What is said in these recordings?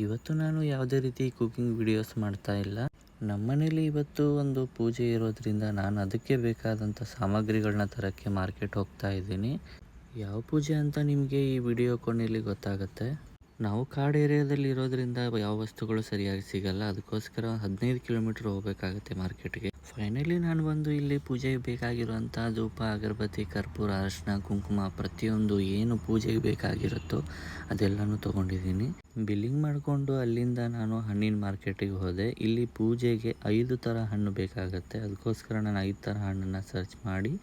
ಇವತ್ತು ನಾನು ಯಾವುದೇ ರೀತಿ ಕುಕಿಂಗ್ ವಿಡಿಯೋಸ್ ಮಾಡ್ತಾ ಇಲ್ಲ. ನಮ್ಮನೇಲಿ ಇವತ್ತು ಒಂದು ಪೂಜೆ ಇರೋದ್ರಿಂದ ನಾನು ಅದಕ್ಕೆ ಬೇಕಾದಂಥ ಸಾಮಗ್ರಿಗಳನ್ನ ತರೋಕ್ಕೆ ಮಾರ್ಕೆಟ್ ಹೋಗ್ತಾ ಇದ್ದೀನಿ. ಯಾವ ಪೂಜೆ ಅಂತ ನಿಮಗೆ ಈ ವಿಡಿಯೋ ಕೊನೆಯಲ್ಲಿ ಗೊತ್ತಾಗುತ್ತೆ. ನಾವು ಕಾಡು ಏರಿಯಾದಲ್ಲಿ ಇರೋದ್ರಿಂದ ಯಾವ ವಸ್ತುಗಳು ಸರಿಯಾಗಿ ಸಿಗಲ್ಲ. ಅದಕ್ಕೋಸ್ಕರ 15 ಕಿಲೋಮೀಟರ್ ಹೋಗಬೇಕಾಗುತ್ತೆ ಮಾರ್ಕೆಟ್ಗೆ. ಫೈನಲಿ ನಾನು ಬಂದು ಇಲ್ಲಿ ಪೂಜೆಗೆ ಬೇಕಾಗಿರುವಂಥ ಧೂಪ, ಅಗರಬತ್ತಿ, ಕರ್ಪೂರ, ಅರಿಶಿನ, ಕುಂಕುಮ ಪ್ರತಿಯೊಂದು ಏನು ಪೂಜೆಗೆ ಬೇಕಾಗಿರುತ್ತೋ ಅದೆಲ್ಲನೂ ತೊಗೊಂಡಿದ್ದೀನಿ. ಬಿಲ್ಲಿಂಗ್ ಮಾಡಿಕೊಂಡು ಅಲ್ಲಿಂದ ನಾನು ಹಣ್ಣಿನ ಮಾರ್ಕೆಟಿಗೆ ಹೋದೆ. ಇಲ್ಲಿ ಪೂಜೆಗೆ 5 ಥರ ಹಣ್ಣು ಬೇಕಾಗುತ್ತೆ. ಅದಕ್ಕೋಸ್ಕರ ನಾನು 5 ಥರ ಹಣ್ಣನ್ನು ಸರ್ಚ್ ಮಾಡಿ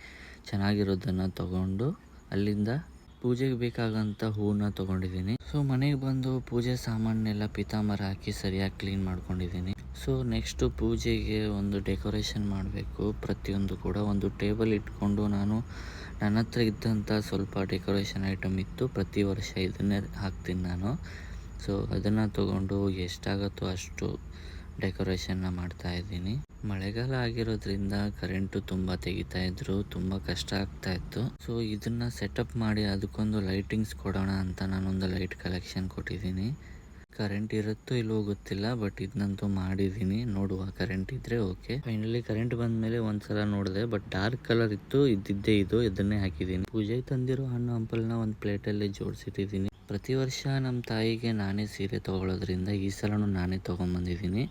ಚೆನ್ನಾಗಿರೋದನ್ನು ತೊಗೊಂಡು ಅಲ್ಲಿಂದ ಪೂಜೆಗೆ ಬೇಕಾಗಂಥ ಹೂವನ್ನ ತೊಗೊಂಡಿದ್ದೀನಿ. ಸೊ ಮನೆಗೆ ಬಂದು ಪೂಜೆ ಸಾಮಾನೆಲ್ಲ ಪಿತಾಂಬರ ಹಾಕಿ ಸರಿಯಾಗಿ ಕ್ಲೀನ್ ಮಾಡ್ಕೊಂಡಿದ್ದೀನಿ. ಸೊ ನೆಕ್ಸ್ಟು ಪೂಜೆಗೆ ಒಂದು ಡೆಕೋರೇಷನ್ ಮಾಡಬೇಕು. ಪ್ರತಿಯೊಂದು ಕೂಡ ಒಂದು ಟೇಬಲ್ ಇಟ್ಕೊಂಡು ನನ್ನ ಹತ್ರ ಇದ್ದಂಥ ಸ್ವಲ್ಪ ಡೆಕೋರೇಷನ್ ಐಟಮ್ ಇತ್ತು. ಪ್ರತಿ ವರ್ಷ ಇದನ್ನೇ ಹಾಕ್ತೀನಿ ನಾನು. ಸೊ ಅದನ್ನು ತೊಗೊಂಡು ಎಷ್ಟಾಗುತ್ತೋ ಅಷ್ಟು ಡೆಕೋರೇಷನ್ನ ಮಾಡ್ತಾ ಇದ್ದೀನಿ. ಮಳೆಗಾಲ ಆಗಿರೋದ್ರಿಂದ ಕರೆಂಟು ತುಂಬ ತೆಗಿತಾ ಇದ್ರು, ತುಂಬ ಕಷ್ಟ ಆಗ್ತಾ ಇತ್ತು. ಸೊ ಇದನ್ನ ಸೆಟಪ್ ಮಾಡಿ ಅದಕ್ಕೊಂದು ಲೈಟಿಂಗ್ಸ್ ಕೊಡೋಣ ಅಂತ ನಾನೊಂದು ಲೈಟ್ ಕಲೆಕ್ಷನ್ ಕೊಟ್ಟಿದ್ದೀನಿ. ಕರೆಂಟ್ ಇರುತ್ತೋ ಇಲ್ಲವೋ ಗೊತ್ತಿಲ್ಲ, ಬಟ್ ಇದನ್ನಂತೂ ಮಾಡಿದ್ದೀನಿ. ನೋಡುವ, ಕರೆಂಟ್ ಇದ್ರೆ ಓಕೆ. ಫೈನಲಿ ಕರೆಂಟ್ ಬಂದ ಮೇಲೆ ಒಂದ್ಸಲ ನೋಡಿದೆ, ಬಟ್ ಡಾರ್ಕ್ ಕಲರ್ ಇತ್ತು. ಇದನ್ನೇ ಹಾಕಿದ್ದೀನಿ. ಪೂಜೆಗೆ ತಂದಿರೋ ಹಣ್ಣು ಹಂಪಲನ್ನ ಒಂದು ಪ್ಲೇಟಲ್ಲಿ ಜೋಡಿಸಿಟ್ಟಿದ್ದೀನಿ. ಪ್ರತಿ ವರ್ಷ ನಮ್ಮ ತಾಯಿಗೆ ನಾನೇ ಸೀರೆ ತೊಗೊಳೋದ್ರಿಂದ ಈ ಸಲನೂ ನಾನೇ ತೊಗೊಂಬಂದಿದ್ದೀನಿ.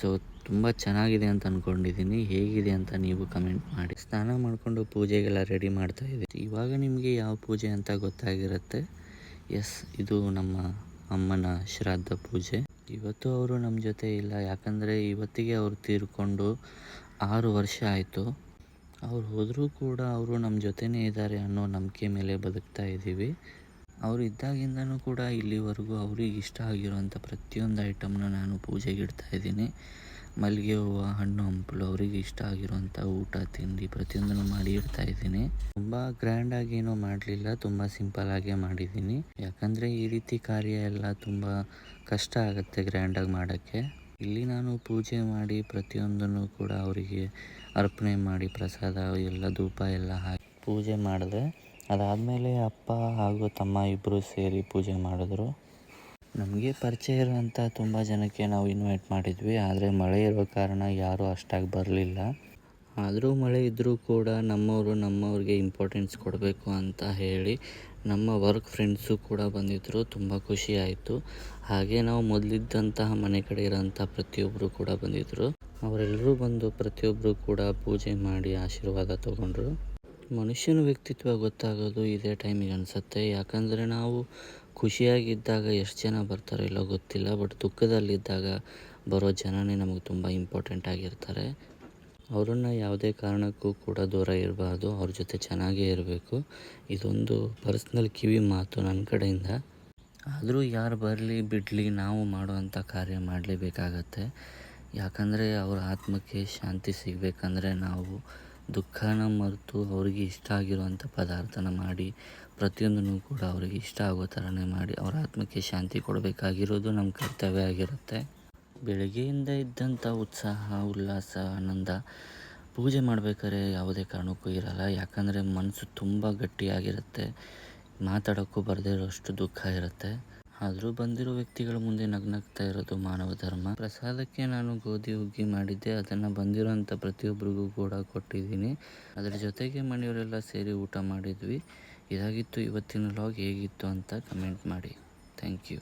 ಸೊ ತುಂಬ ಚೆನ್ನಾಗಿದೆ ಅಂತ ಅಂದ್ಕೊಂಡಿದ್ದೀನಿ. ಹೇಗಿದೆ ಅಂತ ನೀವು ಕಮೆಂಟ್ ಮಾಡಿ. ಸ್ನಾನ ಮಾಡಿಕೊಂಡು ಪೂಜೆಗೆಲ್ಲ ರೆಡಿ ಮಾಡ್ತಾ ಇದ್ದೀನಿ. ಇವಾಗ ನಿಮಗೆ ಯಾವ ಪೂಜೆ ಅಂತ ಗೊತ್ತಾಗಿರುತ್ತೆ. ಎಸ್, ಇದು ನಮ್ಮ ಅಮ್ಮನ ಶ್ರಾದ್ದ ಪೂಜೆ. ಇವತ್ತು ಅವರು ನಮ್ಮ ಜೊತೆ ಇಲ್ಲ, ಯಾಕಂದರೆ ಇವತ್ತಿಗೆ ಅವರು ತೀರ್ಕೊಂಡು 6 ವರ್ಷ ಆಯಿತು. ಅವ್ರು ಹೋದರೂ ಕೂಡ ಅವರು ನಮ್ಮ ಜೊತೆನೇ ಇದ್ದಾರೆ ಅನ್ನೋ ನಂಬಿಕೆ ಮೇಲೆ ಬದುಕ್ತಾ ಇದ್ದೀವಿ. ಅವರು ಇದ್ದಾಗಿಂದನೂ ಕೂಡ ಇಲ್ಲಿವರೆಗೂ ಅವ್ರಿಗೆ ಇಷ್ಟ ಆಗಿರೋಂಥ ಪ್ರತಿಯೊಂದು ಐಟಮ್ನ ನಾನು ಪೂಜೆಗೆ ಇಡ್ತಾ ಇದ್ದೀನಿ. ಮಲ್ಲಿಗೆ ಹೂವು, ಹಣ್ಣು ಹಂಪಲು, ಅವರಿಗೆ ಇಷ್ಟ ಆಗಿರೋಂಥ ಊಟ ತಿಂಡಿ ಪ್ರತಿಯೊಂದನ್ನು ಮಾಡಿ ಇಡ್ತಾ ಇದ್ದೀನಿ. ತುಂಬ ಗ್ರ್ಯಾಂಡಾಗಿ ಏನೂ ಮಾಡಲಿಲ್ಲ, ತುಂಬ ಸಿಂಪಲ್ಲಾಗೇ ಮಾಡಿದ್ದೀನಿ. ಯಾಕಂದರೆ ಈ ರೀತಿ ಕಾರ್ಯ ಎಲ್ಲ ತುಂಬ ಕಷ್ಟ ಆಗುತ್ತೆ ಗ್ರ್ಯಾಂಡಾಗಿ ಮಾಡೋಕ್ಕೆ. ಇಲ್ಲಿ ನಾನು ಪೂಜೆ ಮಾಡಿ ಪ್ರತಿಯೊಂದನ್ನು ಕೂಡ ಅವರಿಗೆ ಅರ್ಪಣೆ ಮಾಡಿ ಪ್ರಸಾದ ಎಲ್ಲ ಧೂಪ ಎಲ್ಲ ಹಾಕಿ ಪೂಜೆ ಮಾಡಿದೆ. ಅದಾದಮೇಲೆ ಅಪ್ಪ ಹಾಗೂ ತಮ್ಮ ಇಬ್ಬರು ಸೇರಿ ಪೂಜೆ ಮಾಡಿದ್ರು. ನಮಗೆ ಪರಿಚಯ ಇರೋಂಥ ತುಂಬ ಜನಕ್ಕೆ ನಾವು ಇನ್ವೈಟ್ ಮಾಡಿದ್ವಿ. ಆದರೆ ಮಳೆ ಇರೋ ಕಾರಣ ಯಾರೂ ಅಷ್ಟಾಗಿ ಬರಲಿಲ್ಲ. ಆದರೂ ಮಳೆ ಇದ್ದರೂ ಕೂಡ ನಮ್ಮವ್ರಿಗೆ ಇಂಪಾರ್ಟೆನ್ಸ್ ಕೊಡಬೇಕು ಅಂತ ಹೇಳಿ ನಮ್ಮ ವರ್ಕ್ ಫ್ರೆಂಡ್ಸು ಕೂಡ ಬಂದಿದ್ದರು. ತುಂಬ ಖುಷಿ ಆಯಿತು. ಹಾಗೆ ನಾವು ಮೊದಲಿದ್ದಂತಹ ಮನೆ ಕಡೆ ಇರೋಂಥ ಪ್ರತಿಯೊಬ್ಬರು ಕೂಡ ಬಂದಿದ್ದರು. ಅವರೆಲ್ಲರೂ ಬಂದು ಪ್ರತಿಯೊಬ್ಬರು ಕೂಡ ಪೂಜೆ ಮಾಡಿ ಆಶೀರ್ವಾದ ತೊಗೊಂಡ್ರು. ಮನುಷ್ಯನ ವ್ಯಕ್ತಿತ್ವ ಗೊತ್ತಾಗೋದು ಇದೇ ಟೈಮಿಗೆ ಅನಿಸುತ್ತೆ. ಯಾಕಂದರೆ ನಾವು ಖುಷಿಯಾಗಿದ್ದಾಗ ಎಷ್ಟು ಜನ ಬರ್ತಾರೋ ಇಲ್ಲೋ ಗೊತ್ತಿಲ್ಲ, ಬಟ್ ದುಃಖದಲ್ಲಿದ್ದಾಗ ಬರೋ ಜನನೇ ನಮಗೆ ತುಂಬ ಇಂಪಾರ್ಟೆಂಟ್ ಆಗಿರ್ತಾರೆ. ಅವರನ್ನು ಯಾವುದೇ ಕಾರಣಕ್ಕೂ ಕೂಡ ದೂರ ಇರಬಾರ್ದು, ಅವ್ರ ಜೊತೆ ಚೆನ್ನಾಗೇ ಇರಬೇಕು. ಇದೊಂದು ಪರ್ಸ್ನಲ್ ಕಿವಿ ಮಾತು ನನ್ನ ಕಡೆಯಿಂದ. ಆದರೂ ಯಾರು ಬರಲಿ ಬಿಡಲಿ, ನಾವು ಮಾಡುವಂಥ ಕಾರ್ಯ ಮಾಡಲೇಬೇಕಾಗತ್ತೆ. ಯಾಕಂದರೆ ಅವ್ರ ಆತ್ಮಕ್ಕೆ ಶಾಂತಿ ಸಿಗಬೇಕಂದ್ರೆ ನಾವು ದುಃಖನ ಮರೆತು ಅವ್ರಿಗೆ ಇಷ್ಟ ಆಗಿರುವಂಥ ಪದಾರ್ಥನ ಮಾಡಿ ಪ್ರತಿಯೊಂದನ್ನು ಕೂಡ ಅವರಿಗೆ ಇಷ್ಟ ಆಗೋ ಥರನೇ ಮಾಡಿ ಅವ್ರ ಆತ್ಮಕ್ಕೆ ಶಾಂತಿ ಕೊಡಬೇಕಾಗಿರೋದು ನಮ್ಮ ಕರ್ತವ್ಯ ಆಗಿರುತ್ತೆ. ಬೆಳಗ್ಗೆಯಿಂದ ಇದ್ದಂಥ ಉತ್ಸಾಹ, ಉಲ್ಲಾಸ, ಆನಂದ ಪೂಜೆ ಮಾಡಬೇಕಾದ್ರೆ ಯಾವುದೇ ಕಾರಣಕ್ಕೂ ಇರಲ್ಲ. ಯಾಕಂದರೆ ಮನಸ್ಸು ತುಂಬ ಗಟ್ಟಿಯಾಗಿರುತ್ತೆ, ಮಾತಾಡೋಕ್ಕೂ ಬರದೇ ಇರೋಷ್ಟು ದುಃಖ ಇರುತ್ತೆ. ಆದರೂ ಬಂದಿರೋ ವ್ಯಕ್ತಿಗಳ ಮುಂದೆ ನಗ್ನಗ್ತಾ ಇರೋದು ಮಾನವ ಧರ್ಮ. ಪ್ರಸಾದಕ್ಕೆ ನಾನು ಗೋಧಿ ಹುಗ್ಗಿ ಮಾಡಿದ್ದೆ, ಅದನ್ನು ಬಂದಿರೋಂಥ ಪ್ರತಿಯೊಬ್ಬರಿಗೂ ಕೂಡ ಕೊಟ್ಟಿದ್ದೀನಿ. ಅದರ ಜೊತೆಗೆ ಮನೆಯವರೆಲ್ಲ ಸೇರಿ ಊಟ ಮಾಡಿದ್ವಿ. ಇದಾಗಿತ್ತು ಇವತ್ತಿನ ವ್ಲಾಗ್. ಹೇಗಿತ್ತು ಅಂತ ಕಮೆಂಟ್ ಮಾಡಿ. Thank you.